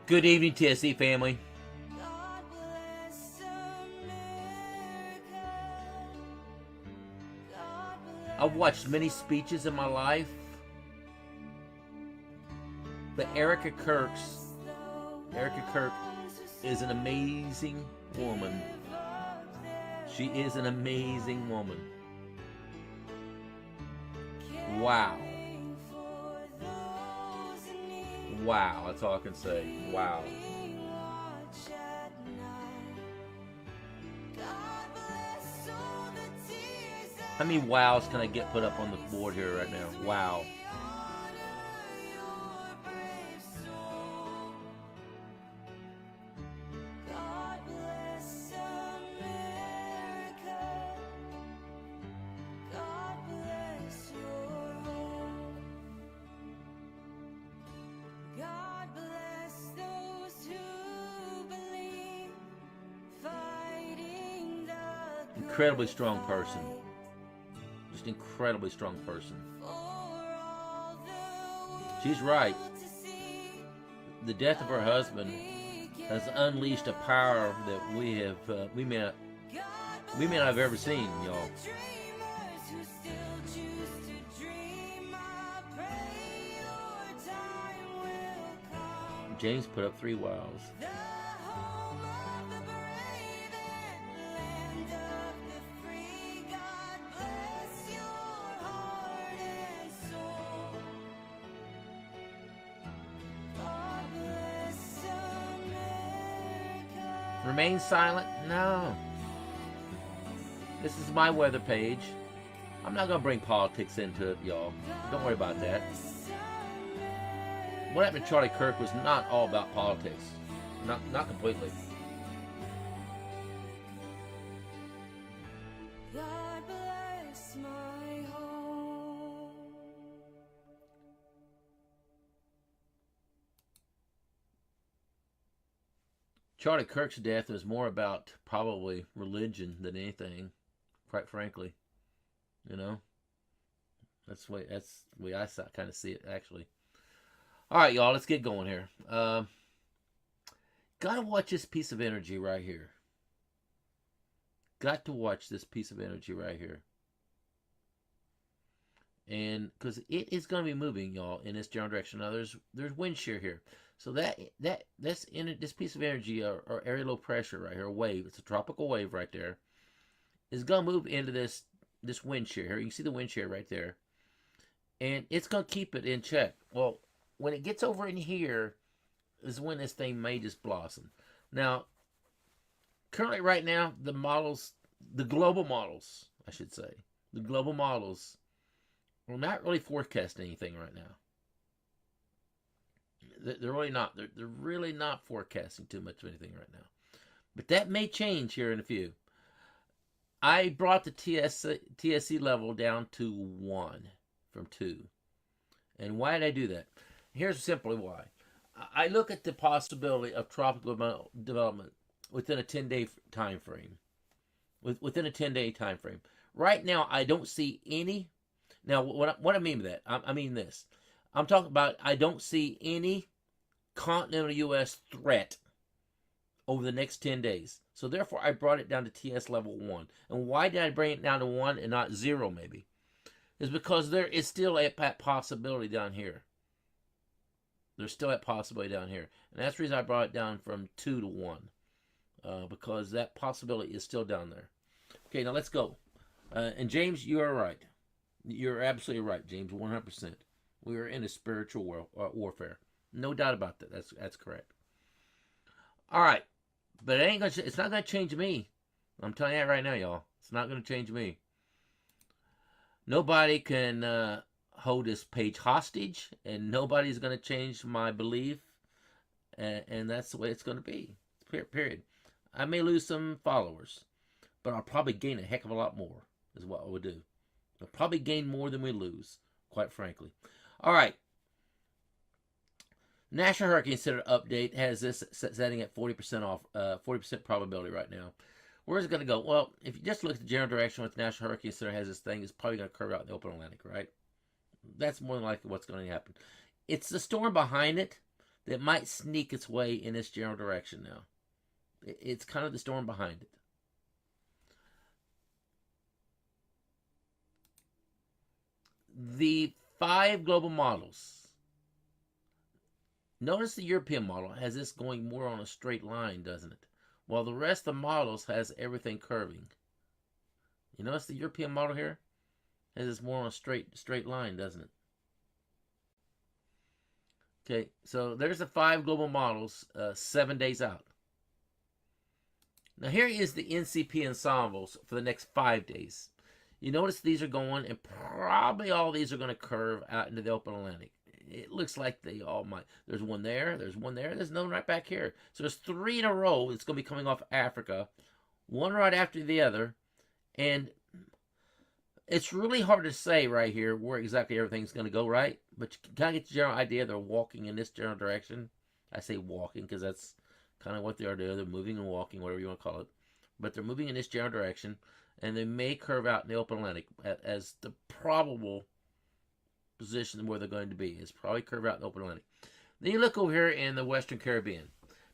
Good evening, TSC family. I've watched many speeches in my life, but Erica Kirk is an amazing woman. She is an amazing woman. Wow. Wow, that's all I can say. Wow. How many wows can I get put up on the board here right now? Wow. Incredibly strong person. Just incredibly strong person. She's right. The death of her husband has unleashed a power that we may not have ever seen, y'all. James put up 3 wows. Remain silent? No. This is my weather page. I'm not going to bring politics into it, y'all. Don't worry about that. What happened to Charlie Kirk was not all about politics. Not completely. God bless my home. Charlie Kirk's death was more about probably religion than anything, quite frankly. You know, that's the way I kind of see it, actually. All right, y'all, let's get going here. Gotta watch this piece of energy right here. Got to watch this piece of energy right here. And because it is going to be moving, y'all, in this general direction. Now, there's wind shear here. So this piece of energy, or area low pressure right here, a wave, it's a tropical wave right there, is going to move into this wind shear here. You can see the wind shear right there. And it's going to keep it in check. Well, when it gets over in here is when this thing may just blossom. Now, currently right now, the global models, I should say, the global models are not really forecasting anything right now. They're really not. They're really not forecasting too much of anything right now. But that may change here in a few. I brought the TSC level down to 1 from 2. And why did I do that? Here's simply why. I look at the possibility of tropical development within a 10-day time frame. Within a 10-day time frame. Right now, I don't see any. Now, what I mean by that, I mean this. I'm talking about I don't see any continental U.S. threat over the next 10 days. So therefore, I brought it down to TS level 1. And why did I bring it down to 1 and not 0 maybe? Is because there is still a possibility down here. There's still that possibility down here. And that's the reason I brought it down from 2 to 1. Because that possibility is still down there. Okay, now let's go. And James, you are right. You're absolutely right, James, 100%. We are in a spiritual warfare. No doubt about that. That's correct. All right. But it's not going to change me. I'm telling you that right now, y'all. It's not going to change me. Nobody can hold this page hostage, and nobody's going to change my belief, and that's the way it's going to be. Period. I may lose some followers, but I'll probably gain a heck of a lot more, is what I would do. I'll probably gain more than we lose, quite frankly. All right. National Hurricane Center update has this setting at 40% off, 40% probability right now. Where's it going to go? Well, if you just look at the general direction what the National Hurricane Center has this thing, it's probably going to curve out in the open Atlantic, right? That's more than likely what's going to happen. It's the storm behind it that might sneak its way in this general direction now. It's kind of the storm behind it. The 5 global models. Notice the European model has this going more on a straight line, doesn't it? While the rest of the models has everything curving. You notice the European model here has this more on a straight line, doesn't it? Okay, so there's the 5 global models 7 days out. Now here is the NCP ensembles for the next 5 days. You notice these are going, and probably all these are going to curve out into the open Atlantic. It looks like they all might. There's one there, there's one there, there's another right back here. So there's 3 in a row that's going to be coming off Africa, one right after the other. And it's really hard to say right here where exactly everything's going to go, right? But you can kind of get the general idea they're walking in this general direction. I say walking because that's kind of what they are doing. They're moving and walking, whatever you want to call it. But they're moving in this general direction, and they may curve out in the open Atlantic as the probable position where they're going to be. It's probably curve out in the open Atlantic. Then you look over here in the Western Caribbean.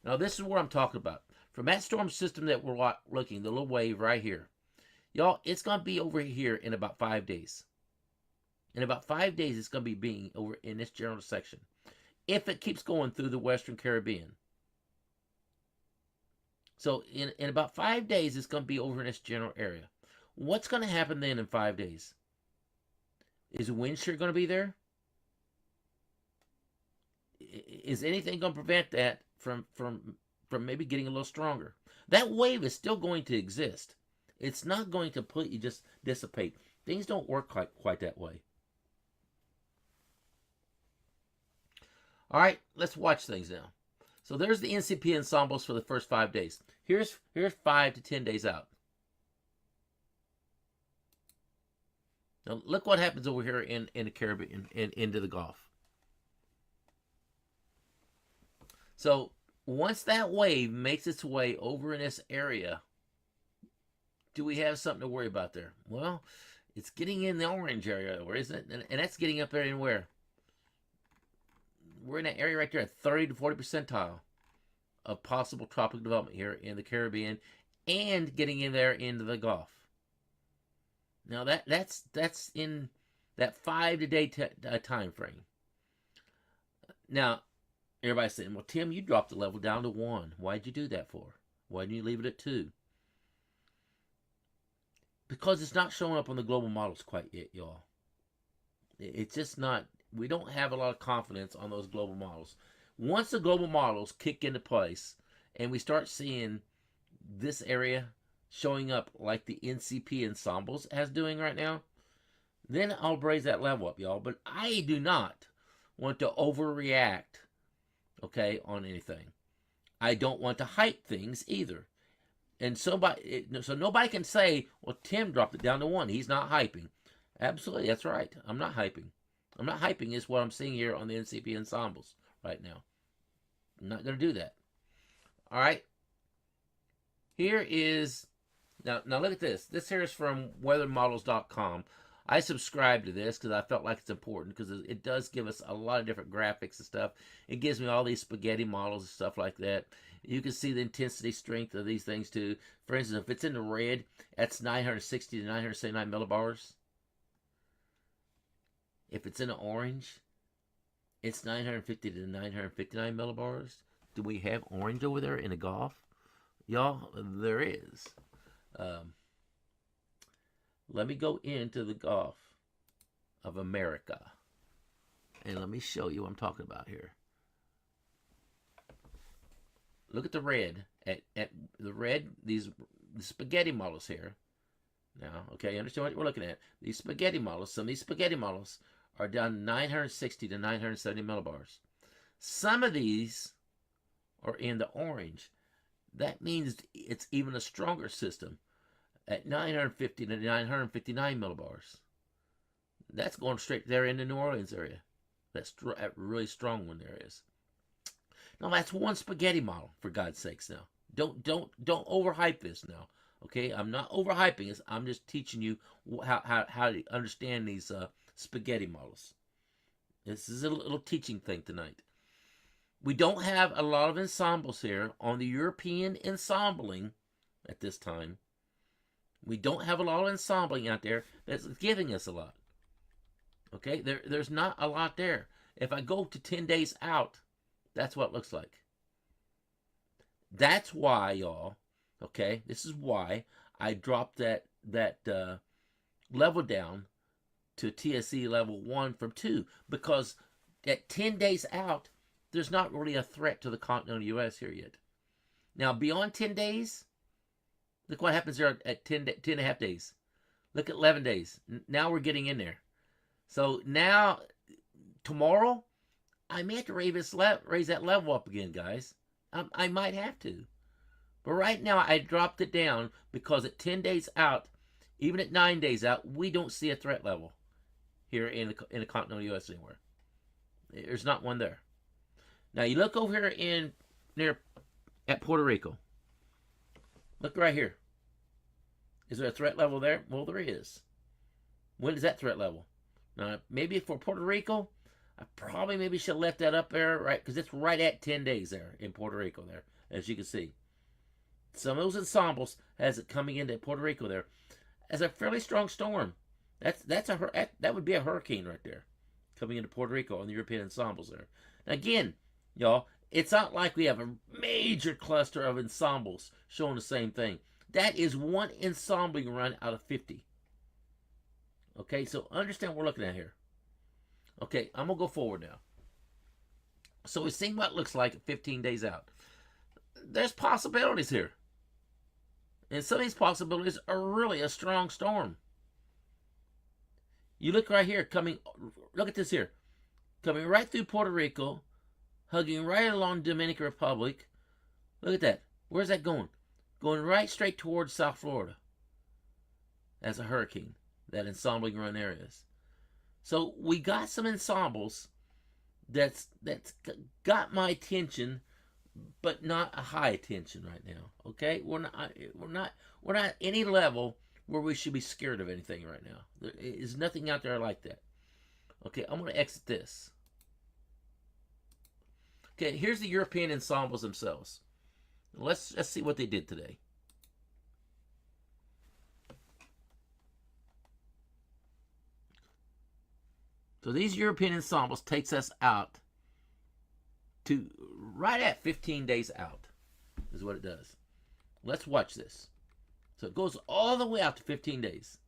Now this is what I'm talking about. From that storm system that we're looking, the little wave right here, y'all, it's going to be over here in about 5 days. In about 5 days, it's going to be being over in this general section. If it keeps going through the Western Caribbean. So in about 5 days, it's going to be over in this general area. What's going to happen then in 5 days? Is the wind shear going to be there? Is anything going to prevent that from maybe getting a little stronger? That wave is still going to exist. It's not going to completely just dissipate. Things don't work quite that way. All right, let's watch things now. So there's the NCP ensembles for the first 5 days. Here's 5 to 10 days out. Now look what happens over here in the Caribbean and into the Gulf. So once that wave makes its way over in this area, do we have something to worry about there? Well, it's getting in the orange area, isn't it? And that's getting up there in where? We're in that area right there at 30 to 40 percentile of possible tropical development here in the Caribbean and getting in there into the Gulf. Now that's in that 5 day time frame. Now, everybody's saying, well, Tim, you dropped the level down to 1. Why'd you do that for? Why didn't you leave it at 2? Because it's not showing up on the global models quite yet, y'all. It's just not. We don't have a lot of confidence on those global models. Once the global models kick into place and we start seeing this area showing up like the NCP ensembles has doing right now, then I'll raise that level up, y'all. But I do not want to overreact, okay, on anything. I don't want to hype things either. And so nobody can say, well, Tim dropped it down to 1. He's not hyping. Absolutely, that's right. I'm not hyping. I'm not hyping is what I'm seeing here on the NCP ensembles right now. I'm not going to do that. All right. Here is, now look at this. This here is from weathermodels.com. I subscribe to this because I felt like it's important because it does give us a lot of different graphics and stuff. It gives me all these spaghetti models and stuff like that. You can see the intensity strength of these things too. For instance, if it's in the red, that's 960 to 979 millibars. If it's in the orange, it's 950 to 959 millibars. Do we have orange over there in the Gulf? Y'all, there is. Let me go into the Gulf of America. And let me show you what I'm talking about here. Look at the red. At the red, the spaghetti models here. Now, okay, you understand what we're looking at? These spaghetti models, some of these spaghetti models are down 960 to 970 millibars. Some of these are in the orange. That means it's even a stronger system at 950 to 959 millibars. That's going straight there in the New Orleans area. That's a really strong one there is. Now that's one spaghetti model, for God's sakes. Now don't overhype this now. Okay, I'm not overhyping this. I'm just teaching you how to understand these spaghetti models. This is a little teaching thing tonight. We don't have a lot of ensembles here on the European ensembling at this time. We don't have a lot of ensembling out there that's giving us a lot. Okay, there's not a lot there. If I go to 10 days out, that's what it looks like. That's why, y'all, okay, this is why I dropped that level down to TSE level 1 from 2, because at 10 days out, there's not really a threat to the continental U.S. here yet. Now, beyond 10 days, look what happens there at 10 and a half days. Look at 11 days. Now we're getting in there. So now, tomorrow, I may have to raise that level up again, guys. I might have to. But right now, I dropped it down because at 10 days out, even at 9 days out, we don't see a threat level here in the continental U.S. anywhere. There's not one there. Now, you look over here at Puerto Rico. Look right here. Is there a threat level there? Well, there is. When is that threat level? Now, maybe for Puerto Rico, I probably maybe should have left that up there, right? Because it's right at 10 days there in Puerto Rico there, as you can see. Some of those ensembles has it coming into Puerto Rico there as a fairly strong storm. That would be a hurricane right there coming into Puerto Rico on the European ensembles there. Now, again, y'all, it's not like we have a major cluster of ensembles showing the same thing. That is one ensembling run out of 50. Okay, so understand what we're looking at here. Okay, I'm going to go forward now. So we've seen what it looks like 15 days out. There's possibilities here. And some of these possibilities are really a strong storm. You look right here, look at this here. Coming right through Puerto Rico, hugging right along Dominican Republic. Look at that. Where's that going? Going right straight towards South Florida as a hurricane, that ensembling run areas. So we got some ensembles that's got my attention, but not a high attention right now. Okay, we're not any level where we should be scared of anything right now. There is nothing out there like that. Okay, I'm going to exit this. Okay, here's the European ensembles themselves. Let's see what they did today. So these European ensembles takes us out to right at 15 days out is what it does. Let's watch this. So it goes all the way out to 15 days.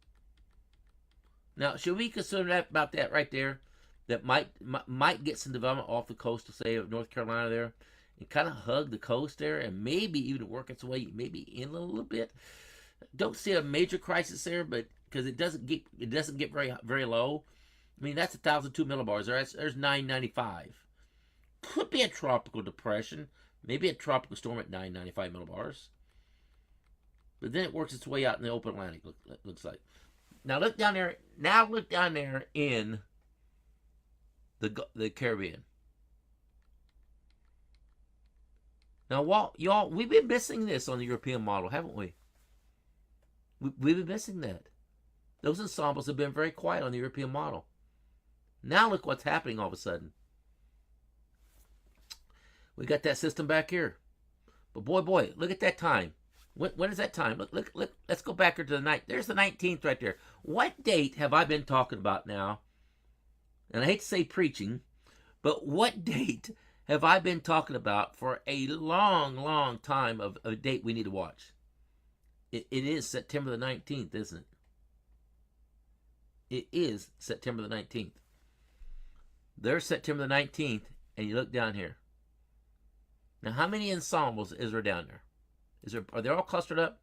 Now, should we consider about that right there? That might get some development off the coast, say, of North Carolina there, and kind of hug the coast there, and maybe even work its way maybe in a little bit. Don't see a major crisis there, but because it doesn't get very low. I mean, that's 1,002 millibars. There's 995. Could be a tropical depression, maybe a tropical storm at 995 millibars. But then it works its way out in the open Atlantic. Looks like. Now look down there. Now look down there in the Caribbean. Now, y'all, we've been missing this on the European model, haven't we? We've been missing that. Those ensembles have been very quiet on the European model. Now look what's happening all of a sudden. We got that system back here. But boy, look at that time. When is that time? Look, let's go back here to the night. There's the 19th right there. What date have I been talking about now? And I hate to say preaching, but what date have I been talking about for a long time of a date we need to watch? It is September the 19th, isn't it? It is September the 19th. There's September the 19th, and you look down here. Now, how many ensembles is there down there? Are they all clustered up?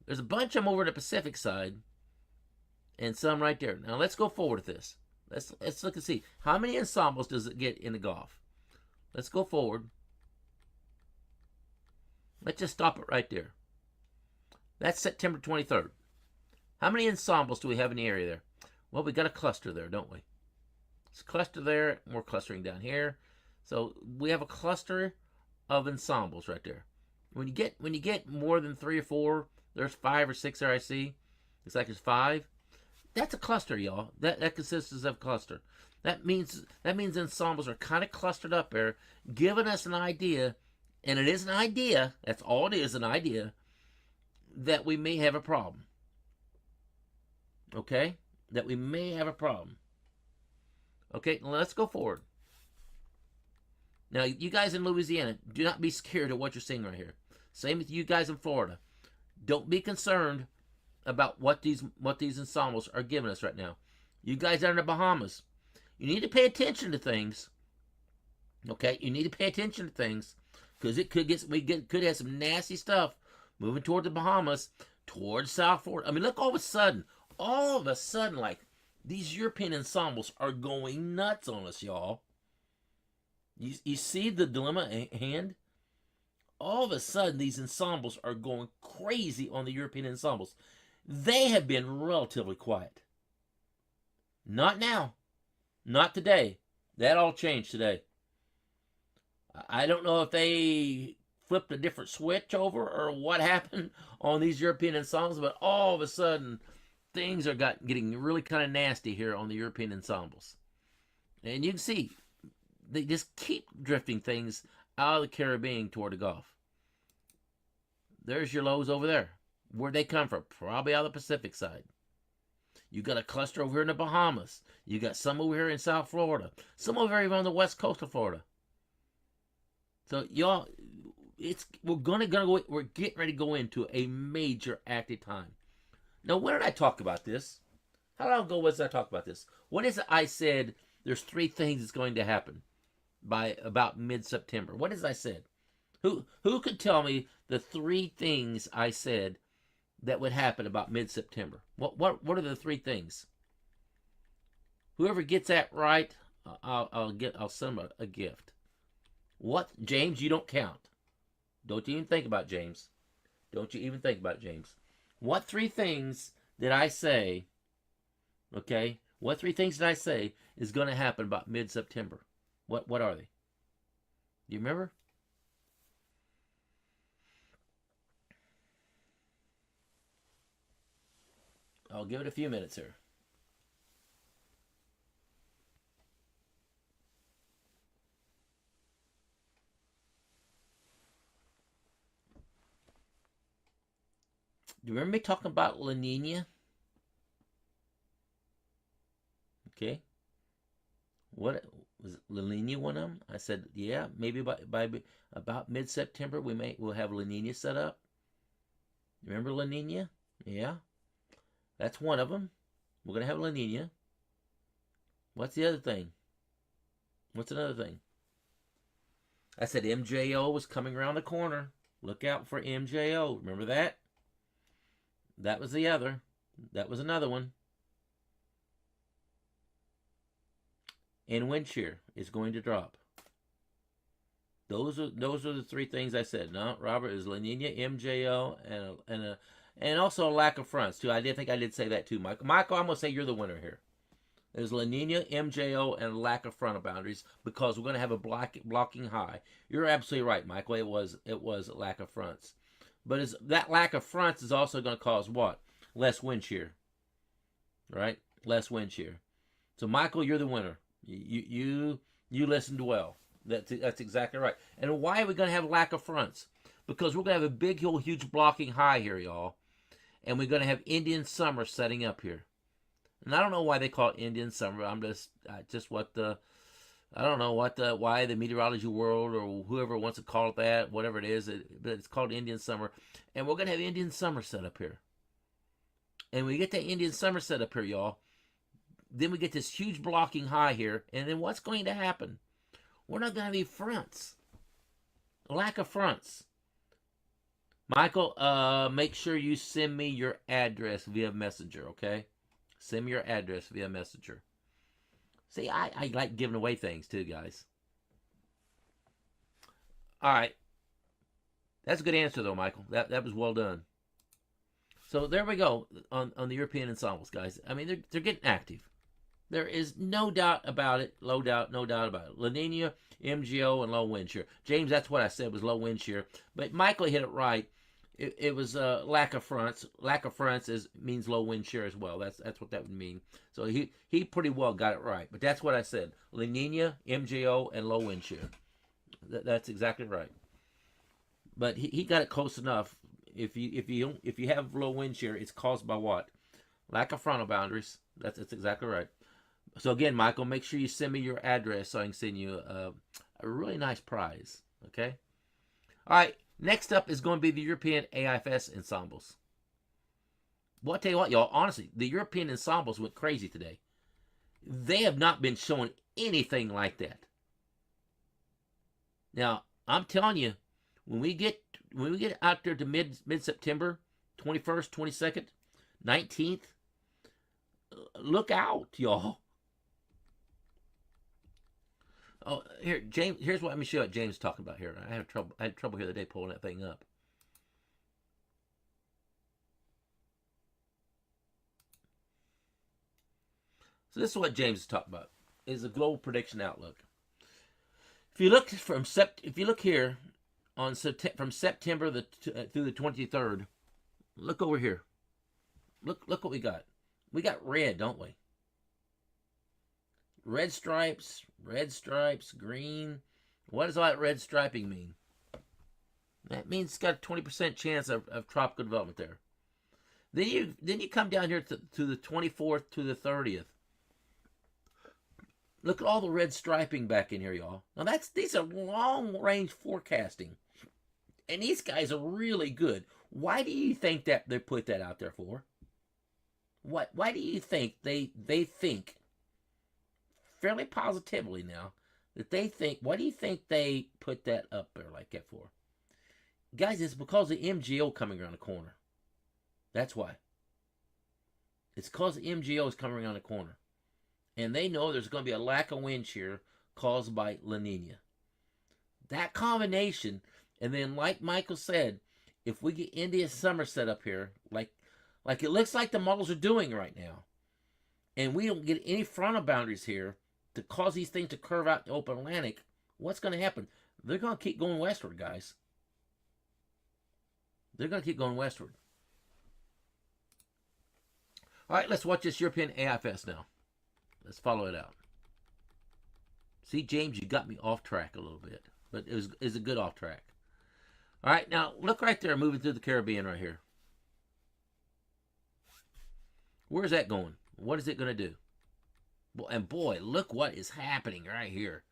There's a bunch of them over the Pacific side, and some right there. Now, let's go forward with this. Let's look and see. How many ensembles does it get in the Gulf? Let's go forward. Let's just stop it right there. That's September 23rd. How many ensembles do we have in the area there? Well, we got a cluster there, don't we? It's a cluster there, and we're clustering down here. So we have a cluster of ensembles right there. When you get more than 3 or 4, there's 5 or 6 there I see. Looks like there's 5. That's a cluster, y'all. That consists of a cluster. That means ensembles are kind of clustered up there, giving us an idea, and it is an idea. That's all it is, an idea that we may have a problem. Okay, that we may have a problem. Okay, let's go forward. Now, you guys in Louisiana, do not be scared of what you're seeing right here. Same with you guys in Florida. Don't be concerned about what these ensembles are giving us right now. You guys are in the Bahamas. You need to pay attention to things. Okay, you need to pay attention to things because it could could have some nasty stuff moving toward the Bahamas, towards South Florida. I mean, look, all of a sudden, like these European ensembles are going nuts on us, y'all. You see the dilemma at hand? All of a sudden, these ensembles are going crazy on the European ensembles. They have been relatively quiet. Not now. Not today. That all changed today. I don't know if they flipped a different switch over or what happened on these European ensembles, but all of a sudden, things are getting really kind of nasty here on the European ensembles. And you can see, they just keep drifting things out of the Caribbean toward the Gulf. There's your lows over there. Where'd they come from? Probably out of the Pacific side. You got a cluster over here in the Bahamas. You got some over here in South Florida. Some over here on the west coast of Florida. So y'all, we're getting ready to go into a major active time. Now, when did I talk about this? How long ago was I talk about this? What is it I said? There's 3 things that's going to happen by about mid-September. What is I said? Who could tell me the 3 things I said that would happen about mid-September? What are the 3 things? Whoever gets that right, I'll send them a gift. What, James? You don't count. Don't you even think about James. Don't you even think about James. What 3 things did I say? Okay, what 3 things did I say is going to happen about mid-September? What are they? Do you remember? I'll give it a few minutes here. Do you remember me talking about La Nina? Okay. What was it, La Nina one of them? I said, yeah, maybe by about mid-September we'll have La Nina set up. Remember La Nina? Yeah. That's one of them. We're going to have La Nina. What's the other thing? What's another thing? I said MJO was coming around the corner. Look out for MJO. Remember that? That was the other. That was another one. And wind shear is going to drop. Those are the 3 things I said. No, Robert, is La Nina, MJO, and also a lack of fronts too. I think I did say that too, Michael. Michael, I'm gonna say you're the winner here. There's La Nina, MJO, and lack of frontal boundaries because we're going to have a blocking high. You're absolutely right, Michael. It was a lack of fronts. But that lack of fronts is also going to cause what? Less wind shear. Right? Less wind shear. So, Michael, you're the winner. You listened well. That's exactly right. And why are we going to have lack of fronts? Because we're going to have a big, huge blocking high here, y'all. And we're going to have Indian summer setting up here. And I don't know why they call it Indian summer. I'm just what the, I don't know why the meteorology world or whoever wants to call it that, whatever it is, but it's called Indian summer. And we're going to have Indian summer set up here. And we get that Indian summer set up here, y'all. Then we get this huge blocking high here. And then what's going to happen? We're not going to have any fronts. A lack of fronts. Michael, make sure you send me your address via Messenger, okay? Send me your address via Messenger. See, I like giving away things too, guys. All right. That's a good answer, though, Michael. That was well done. So there we go on the European ensembles, guys. I mean, they're getting active. There is no doubt about it. No doubt about it. La Nina, MGO, and low wind shear. James, that's what I said was low wind shear. But Michael hit it right. It was lack of fronts. Lack of fronts means low wind shear as well. That's what that would mean. So he pretty well got it right. But that's what I said: La Nina, MJO, and low wind shear. That's exactly right. But he got it close enough. If you have low wind shear, it's caused by what? Lack of frontal boundaries. That's exactly right. So again, Michael, make sure you send me your address so I can send you a really nice prize. Okay. All right. Next up is going to be the European AIFS ensembles. Well, I'll tell you what, y'all. Honestly, the European ensembles went crazy today. They have not been showing anything like that. Now, I'm telling you, when we get out there to mid September, 21st, 22nd, 19th, look out, y'all. Oh, here, James. Here's what. Let me show you what James is talking about here. I had trouble here the day pulling that thing up. So this is what James is talking about. Is a global prediction outlook. If you look here on from September through the 23rd, look over here. Look what we got. We got red, don't we? Red stripes, green. What does all that red striping mean? That means it's got a 20% chance of tropical development there. Then you come down here to the 24th to the 30th. Look at all the red striping back in here, y'all. Now these are long range forecasting. And these guys are really good. Why do you think that they put that out there for? Why do you think they think fairly positively now that they think, why do you think they put that up there like that for? Guys, it's because of MGO coming around the corner. That's why. It's because MGO is coming around the corner. And they know there's going to be a lack of wind shear caused by La Nina. That combination, and then like Michael said, if we get India summer set up here, like it looks like the models are doing right now, and we don't get any frontal boundaries here to cause these things to curve out the open Atlantic, what's going to happen? They're going to keep going westward, guys. They're going to keep going westward. All right, let's watch this European AIFS now. Let's follow it out. See, James, you got me off track a little bit, but it was a good off track. All right, now look right there, moving through the Caribbean right here. Where's that going? What is it going to do? And boy, look what is happening right here.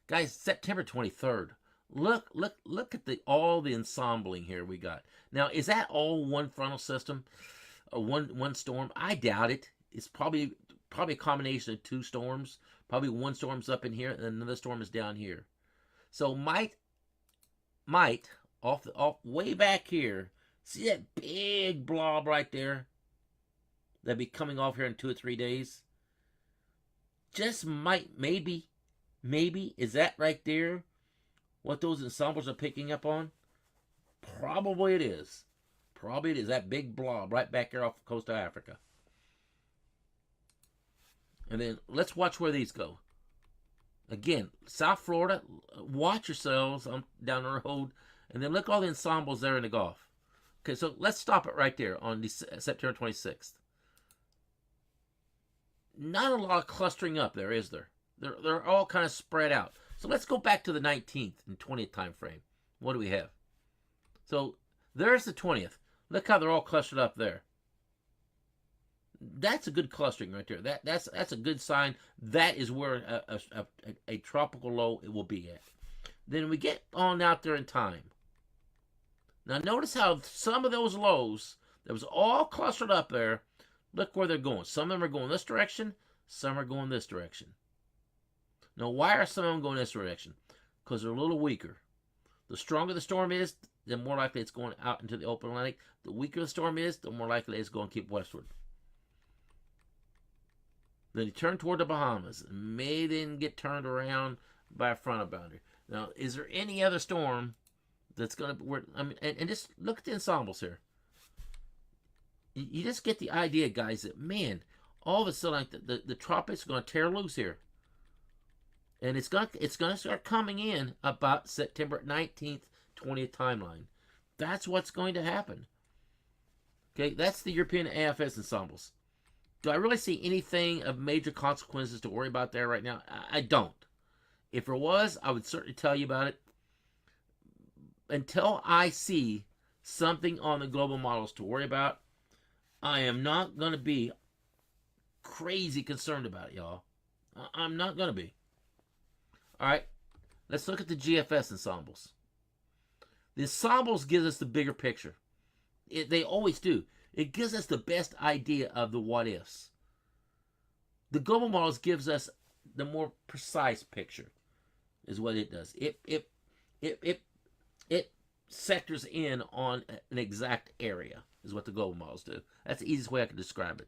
Guys, September 23rd. Look at all the ensembling here we got. Now, is that all one frontal system? Or one storm? I doubt it. It's probably a combination of two storms. Probably one storm's up in here and another storm is down here. So might off way back here, see that big blob right there? That'll be coming off here in 2 or 3 days. Just maybe, is that right there what those ensembles are picking up on? Probably it is. Probably it is that big blob right back here off the coast of Africa. And then let's watch where these go. Again, South Florida, watch yourselves down the road. And then look at all the ensembles there in the Gulf. Okay, so let's stop it right there on September 26th. Not a lot of clustering up there, is there? They're all kind of spread out. So let's go back to the 19th and 20th time frame. What do we have? So there's the 20th. Look how they're all clustered up there. That's a good clustering right there. That's a good sign. That is where a tropical low it will be at. Then we get on out there in time. Now notice how some of those lows that was all clustered up there, look where they're going. Some of them are going this direction. Some are going this direction. Now why are some of them going this direction? Because they're a little weaker. The stronger the storm is, the more likely it's going out into the open Atlantic. The weaker the storm is, the more likely it's going to keep westward. Then you turn toward the Bahamas. May then get turned around by a frontal boundary. Now, is there any other storm that's going to... and just look at the ensembles here. You just get the idea, guys, that, man, all of a sudden, like the tropics are going to tear loose here. And it's going to start coming in about September 19th, 20th timeline. That's what's going to happen. Okay, that's the European AFS ensembles. Do I really see anything of major consequences to worry about there right now? I don't. If there was, I would certainly tell you about it. Until I see something on the global models to worry about, I am not going to be crazy concerned about it, y'all. I'm not going to be. All right, let's look at the GFS ensembles. The ensembles gives us the bigger picture. They always do. It gives us the best idea of the what ifs. The global models gives us the more precise picture, is what it does. It sectors in on an exact area, is what the global models do. That's the easiest way I can describe it.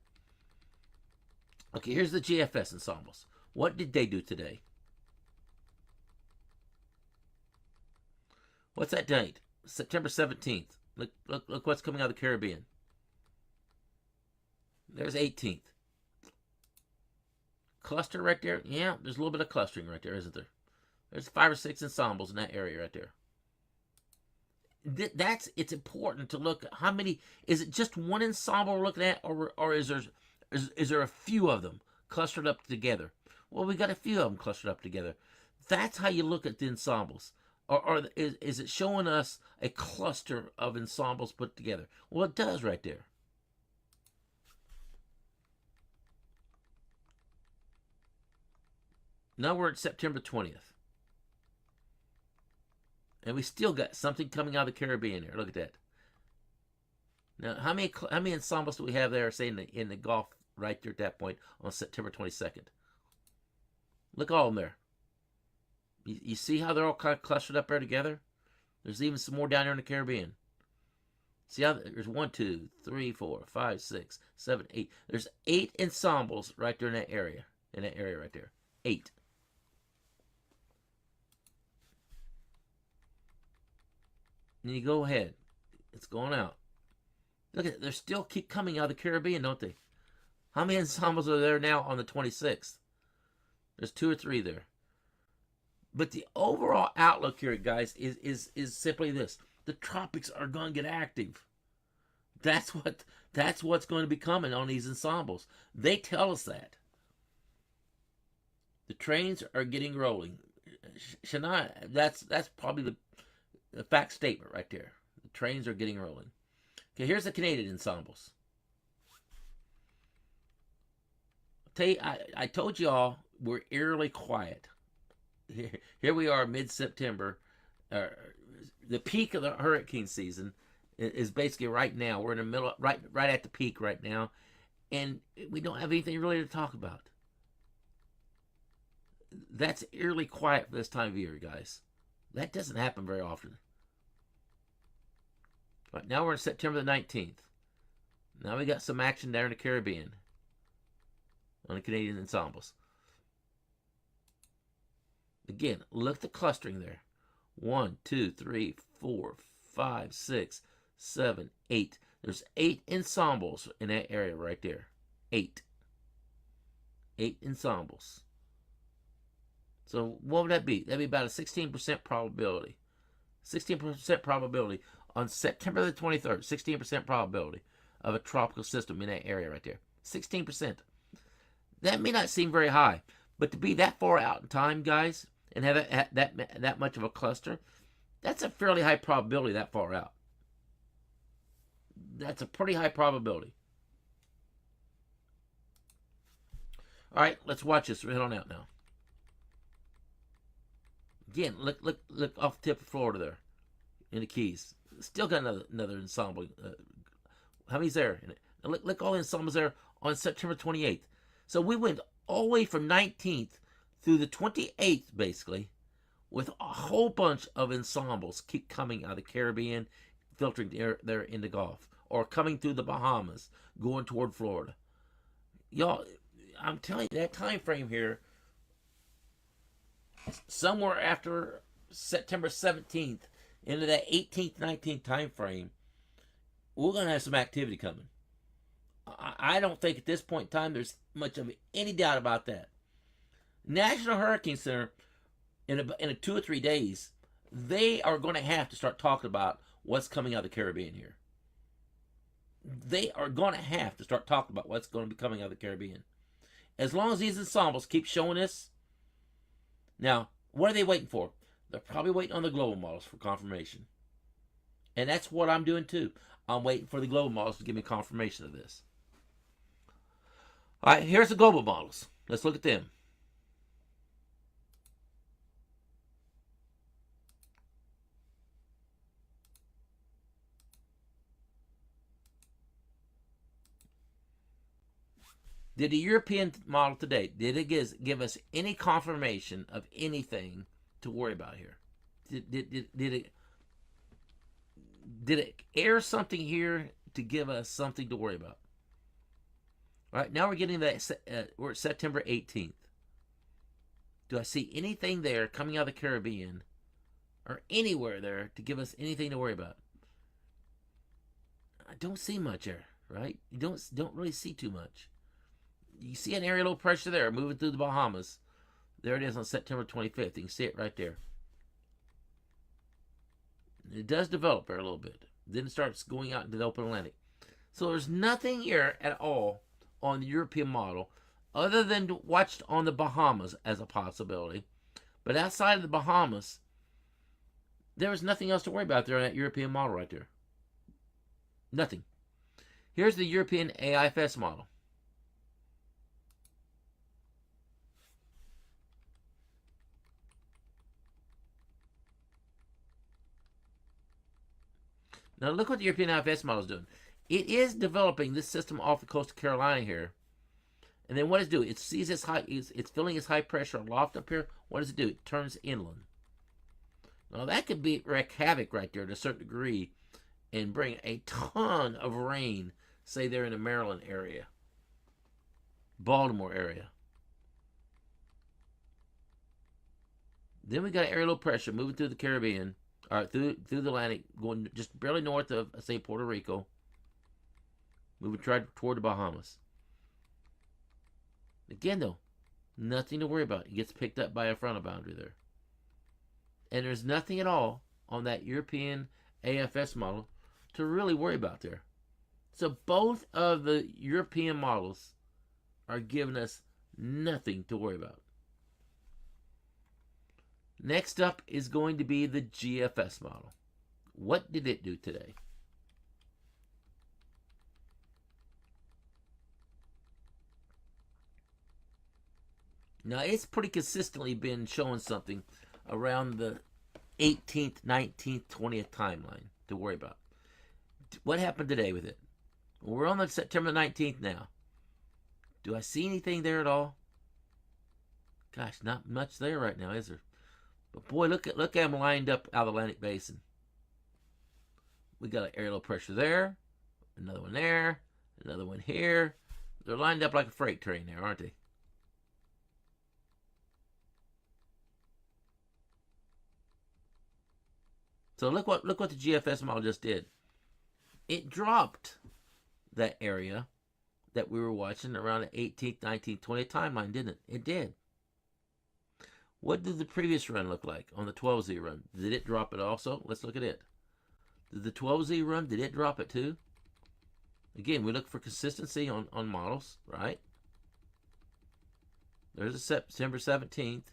Okay, here's the GFS ensembles. What did they do today? What's that date? September 17th. Look what's coming out of the Caribbean. There's 18th. Cluster right there. Yeah, there's a little bit of clustering right there, isn't there? There's 5 or 6 ensembles in that area right there. It's important to look at how many. Is it just one ensemble we're looking at, or is there a few of them clustered up together? Well, we got a few of them clustered up together. That's how you look at the ensembles. Or is it showing us a cluster of ensembles put together? Well, it does right there. Now we're at September 20th. And we still got something coming out of the Caribbean here. Look at that. Now, how many ensembles do we have there, say, in the Gulf right there at that point on September 22nd? Look all of them there. You see how they're all kind of clustered up there together? There's even some more down there in the Caribbean. See how there's 1, 2, 3, 4, 5, 6, 7, 8. There's 8 ensembles right there in that area. In that area right there. 8. And you go ahead. It's going out. Look at it. They still keep coming out of the Caribbean, don't they? How many ensembles are there now on the 26th? There's 2 or 3 there. But the overall outlook here, guys, is simply this. The tropics are going to get active. That's what's going to be coming on these ensembles. They tell us that. The trains are getting rolling. Shania, that's probably the fact statement right there. The trains are getting rolling. Okay, here's the Canadian ensembles. I'll tell you, I told you all we're eerily quiet. Here we are, mid-September. The peak of the hurricane season is basically right now. We're in the middle, right at the peak right now, and we don't have anything really to talk about. That's eerily quiet for this time of year, guys. That doesn't happen very often. Right now we're in September the 19th. Now we got some action there in the Caribbean on the Canadian ensembles. Again, look at the clustering there. 1, 2, 3, 4, 5, 6, 7, 8. There's 8 ensembles in that area right there. 8. 8 ensembles. So what would that be? That'd be about a 16% probability. 16% probability on September the 23rd. 16% probability of a tropical system in that area right there. 16%. That may not seem very high, but to be that far out in time, guys, and have that much of a cluster, that's a fairly high probability that far out. That's a pretty high probability. All right, let's watch this. We're head on out now. Again, look off the tip of Florida there, in the Keys. Still got another ensemble. How many's there? Look all the ensembles there on September 28th. So we went all the way from 19th through the 28th, basically, with a whole bunch of ensembles keep coming out of the Caribbean, filtering there in the Gulf, or coming through the Bahamas, going toward Florida. Y'all, I'm telling you, that time frame here, somewhere after September 17th, into that 18th, 19th time frame, we're going to have some activity coming. I don't think at this point in time there's much of any doubt about that. National Hurricane Center, in a 2 or 3 days, they are going to have to start talking about what's coming out of the Caribbean here. They are going to have to start talking about what's going to be coming out of the Caribbean. As long as these ensembles keep showing us. Now, what are they waiting for? They're probably waiting on the global models for confirmation. And that's what I'm doing too. I'm waiting for the global models to give me confirmation of this. All right, here's the global models. Let's look at them. Did the European model today, did it give us any confirmation of anything to worry about here? Did it air something here to give us something to worry about? All right, now we're getting that. We're at September 18th. Do I see anything there coming out of the Caribbean or anywhere there to give us anything to worry about? I don't see much there, right? You don't really see too much. You see an area low pressure there moving through the Bahamas. There it is on September 25th. You can see it right there. It does develop there a little bit. Then it starts going out into the open Atlantic. So there's nothing here at all on the European model other than watched on the Bahamas as a possibility. But outside of the Bahamas, there was nothing else to worry about there on that European model right there. Nothing. Here's the European AIFS model. Now look what the European IFS model is doing. It is developing this system off the coast of Carolina here. And then what does it do? It sees its high, it's feeling its high pressure aloft up here. What does it do? It turns inland. Now that could wreak havoc right there to a certain degree and bring a ton of rain, say there in the Maryland area, Baltimore area. Then we got area low pressure moving through the Caribbean. All right, through the Atlantic, going just barely north of, say, Puerto Rico. Moving toward the Bahamas. Again, though, nothing to worry about. It gets picked up by a frontal boundary there. And there's nothing at all on that European AFS model to really worry about there. So both of the European models are giving us nothing to worry about. Next up is going to be the GFS model. What did it do today? Now, it's pretty consistently been showing something around the 18th, 19th, 20th timeline to worry about. What happened today with it? We're on the September 19th now. Do I see anything there at all? Gosh, not much there right now, is there? But boy, look at them lined up out of the Atlantic Basin. We got an area low pressure there, another one there, another one here. They're lined up like a freight train there, aren't they? So look what the GFS model just did. It dropped that area that we were watching around the 18th, 19th, 20th timeline, didn't it? It did. What did the previous run look like on the 12Z run? Did it drop it also? Let's look at it. Did the 12Z run, did it drop it too? Again, we look for consistency on models, right? There's a September 17th.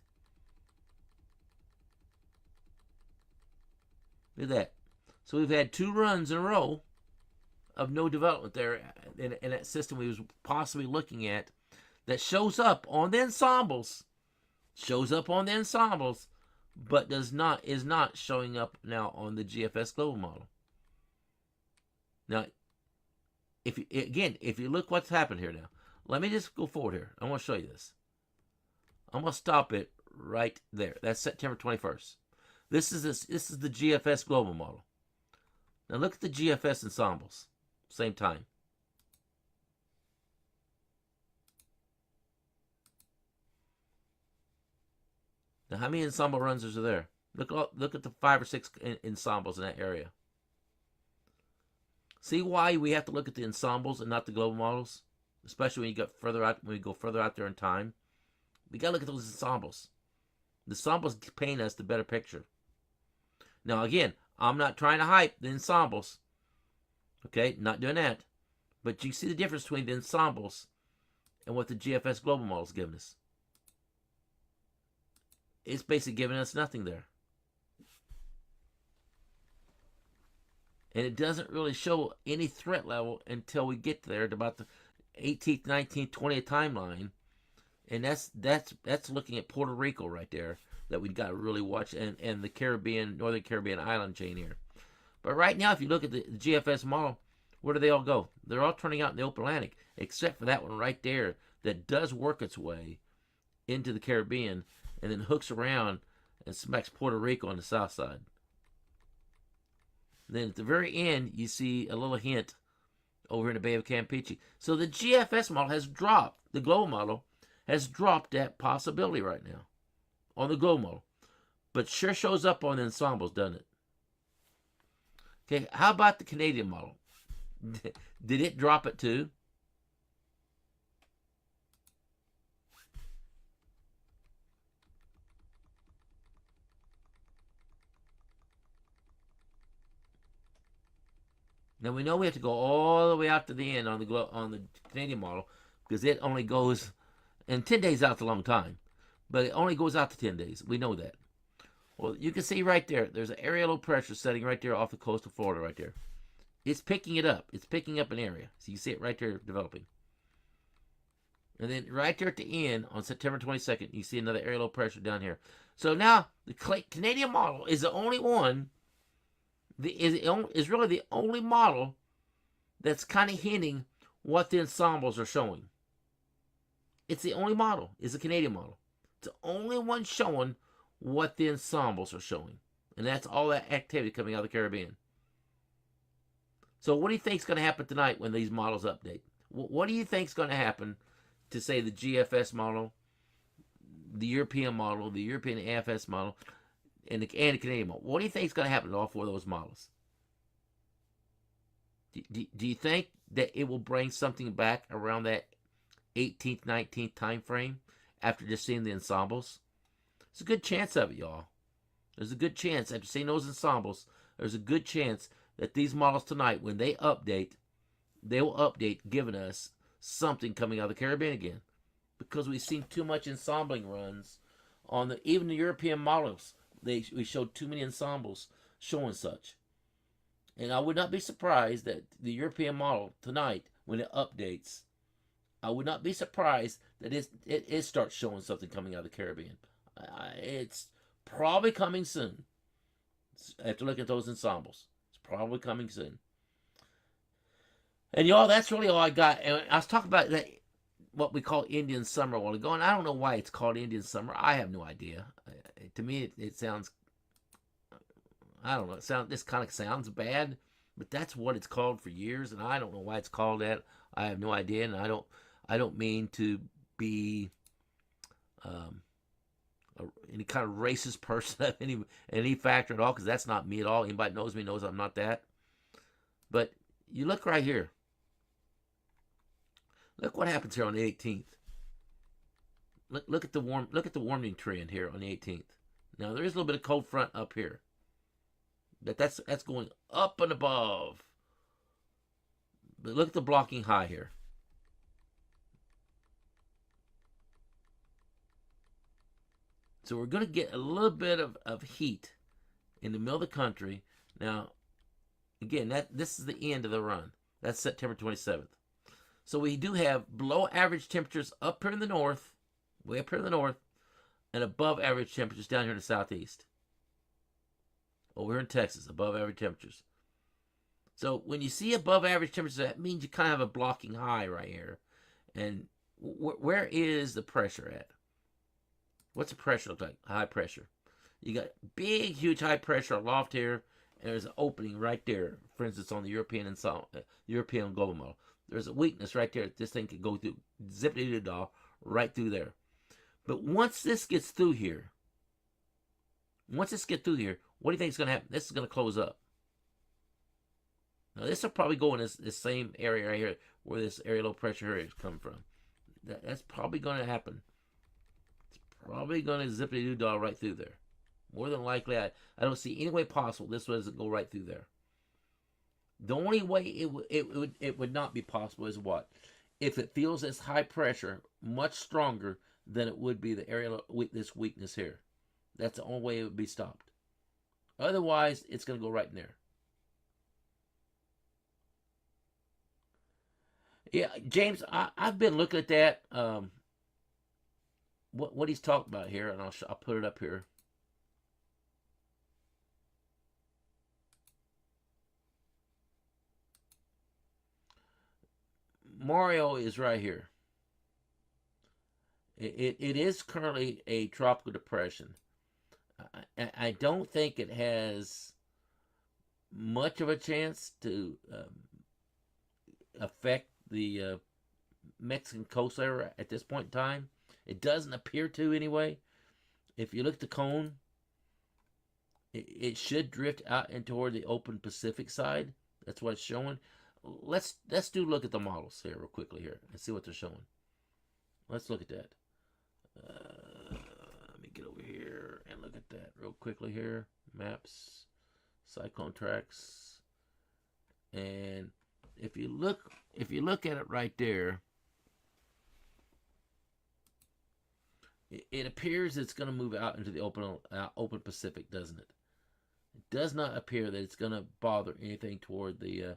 Look at that. So we've had 2 runs in a row of no development there in that system we was possibly looking at that shows up on the ensembles. But is not showing up now on the GFS global model. Now, if you look what's happened here now, let me just go forward here. I want to show you this. I'm going to stop it right there. That's September 21st. This is the GFS global model. Now look at the GFS ensembles. Same time. Now, how many ensemble runs are there? Look at the 5 or 6 ensembles in that area. See why we have to look at the ensembles and not the global models, especially when you go further out there in time. We gotta look at those ensembles. The ensembles paint us the better picture. Now, again, I'm not trying to hype the ensembles. Okay, not doing that. But you see the difference between the ensembles and what the GFS global model is giving us. It's basically giving us nothing there. And it doesn't really show any threat level until we get there to about the 18th, 19th, 20th timeline. And that's looking at Puerto Rico right there that we've got to really watch, and the Caribbean, Northern Caribbean island chain here. But right now, if you look at the GFS model, where do they all go? They're all turning out in the open Atlantic, except for that one right there that does work its way into the Caribbean and then hooks around and smacks Puerto Rico on the south side. Then at the very end, you see a little hint over in the Bay of Campeche. So the GFS model has dropped, the global model has dropped that possibility right now on the global model. But sure shows up on the ensembles, doesn't it? Okay, how about the Canadian model? Did it drop it too? Now we know we have to go all the way out to the end on the Canadian model because it only goes, and 10 days out's a long time, but it only goes out to 10 days. We know that. Well, you can see right there, there's an area low pressure setting right there off the coast of Florida right there. It's picking it up. It's picking up an area. So you see it right there developing. And then right there at the end on September 22nd, you see another area low pressure down here. So now the Canadian model is the only one, is really the only model that's kind of hinting what the ensembles are showing. It's the only model, is the Canadian model. It's the only one showing what the ensembles are showing. And that's all that activity coming out of the Caribbean. So what do you think is going to happen tonight when these models update? What do you think is going to happen to, say, the GFS model, the European model, the European AFS model, and the Canadian model? What do you think is going to happen to all four of those models? Do you think that it will bring something back around that 18th, 19th time frame after just seeing the ensembles? There's a good chance of it, y'all. There's a good chance, after seeing those ensembles, there's a good chance that these models tonight, when they update, they will update giving us something coming out of the Caribbean again. Because we've seen too much ensembling runs on even the European models. We showed too many ensembles showing such. And I would not be surprised that the European model tonight, when it updates, I would not be surprised that it starts showing something coming out of the Caribbean. It's probably coming soon. After looking at those ensembles, it's probably coming soon. And y'all, that's really all I got. And I was talking about that, what we call Indian summer a while ago, and I don't know why it's called Indian summer. I have no idea. To me, it sounds, I don't know. This kind of sounds bad, but that's what it's called for years, and I don't know why it's called that. I have no idea, and I don't mean to be any kind of racist person of any factor at all, because that's not me at all. Anybody knows me knows I'm not that. But you look right here. Look what happens here on the 18th. Look at the warming trend here on the 18th. Now there is a little bit of cold front up here, but that's going up and above. But look at the blocking high here. So we're going to get a little bit of heat in the middle of the country. Now, again, this is the end of the run. That's September 27th. So we do have below average temperatures up here in the north, way up here in the north, and above average temperatures down here in the southeast. Over here in Texas, above average temperatures. So when you see above average temperatures, that means you kind of have a blocking high right here. And where is the pressure at? What's the pressure look like? High pressure. You got big, huge high pressure aloft here, and there's an opening right there. For instance, on the European global model, there's a weakness right there. This thing could go through, zippity-doo-dah, right through there. But once this gets through here, what do you think is going to happen? This is going to close up. Now, this will probably go in this same area right here, where this area low pressure area is coming from. That's probably going to happen. Probably going to zippity-doo-dah right through there. More than likely, I don't see any way possible this doesn't go right through there. The only way it would not be possible is what? If it feels this high pressure much stronger than it would be the area this weakness here. That's the only way it would be stopped. Otherwise, it's going to go right in there. Yeah, James, I've been looking at that. What he's talking about here, and I'll put it up here. Mario is right here. It is currently a tropical depression. I don't think it has much of a chance to affect the Mexican coast area at this point in time. It doesn't appear to anyway. If you look at the cone, it should drift out and toward the open Pacific side. That's what it's showing. Let's look at the models here real quickly here and see what they're showing. Let's look at that. Let me get over here and look at that real quickly here. Maps, cyclone tracks, and if you look at it right there, it appears it's going to move out into the open Pacific, doesn't it? It does not appear that it's going to bother anything toward the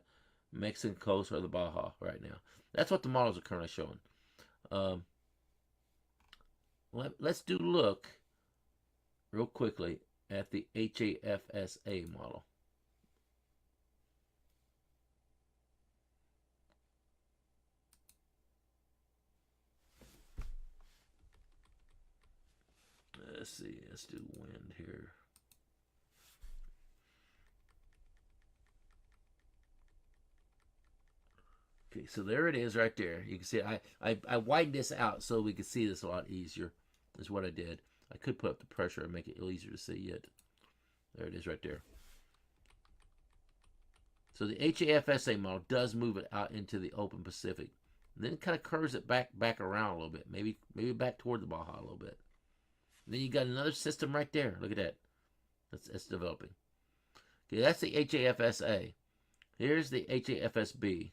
Mexican coast or the Baja right now. That's what the models are currently showing. Let's do look real quickly at the HAFSA model. Let's see. Let's do wind here. Okay, so there it is right there. You can see I widened this out so we could see this a lot easier. Is what I did. I could put up the pressure and make it a little easier to see yet. There it is right there. So the HAFSA model does move it out into the open Pacific. And then it kind of curves it back around a little bit. Maybe back toward the Baja a little bit. And then you got another system right there. Look at that. That's developing. Okay, that's the HAFSA. Here's the HAFSB.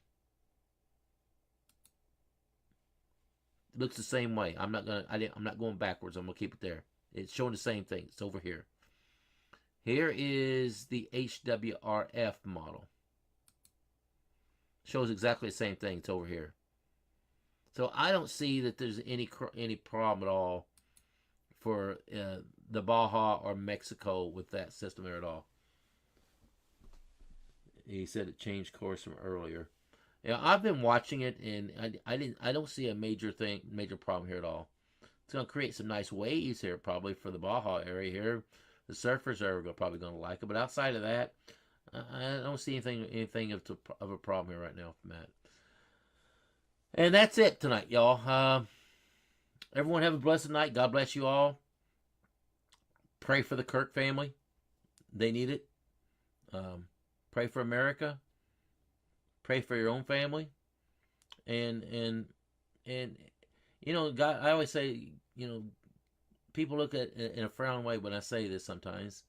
It looks the same way. I'm not going backwards. I'm gonna keep it there. It's showing the same thing. It's over here. Here is the HWRF model. Shows exactly the same thing. It's over here. So I don't see that there's any problem at all for the Baja or Mexico with that system there at all. He said it changed course from earlier. Yeah, I've been watching it, and I don't see a major problem here at all. It's going to create some nice waves here, probably for the Baja area here. The surfers are probably going to like it, but outside of that, I don't see anything of a problem here right now from that. And that's it tonight, y'all. Everyone have a blessed night. God bless you all. Pray for the Kirk family. They need it. Pray for America. Pray for your own family. And you know, God, I always say, you know, people look at it in a frown way when I say this sometimes.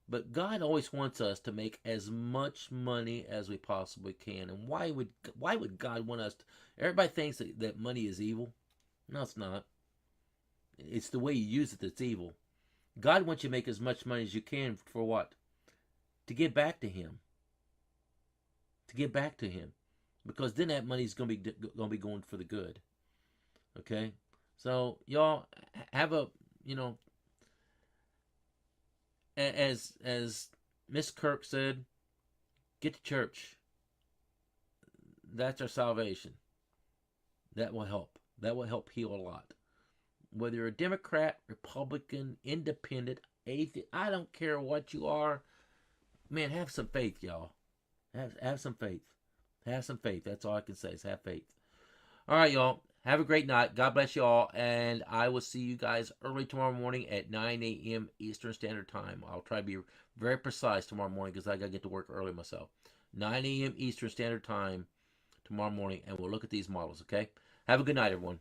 But God always wants us to make as much money as we possibly can. And why would God want us to? Everybody thinks that money is evil. No, it's not. It's the way you use it that's evil. God wants you to make as much money as you can for what? To give back to Him. To give back to Him, because then that money's gonna be going for the good. Okay, so y'all have a, you know, as Miss Kirk said, get to church. That's our salvation. That will help. That will help heal a lot. Whether you're a Democrat, Republican, Independent, atheist, I don't care what you are. Man, have some faith, y'all. Have some faith. Have some faith. That's all I can say is have faith. All right, y'all. Have a great night. God bless you all. And I will see you guys early tomorrow morning at 9 a.m. Eastern Standard Time. I'll try to be very precise tomorrow morning because I got to get to work early myself. 9 a.m. Eastern Standard Time tomorrow morning. And we'll look at these models, okay? Have a good night, everyone.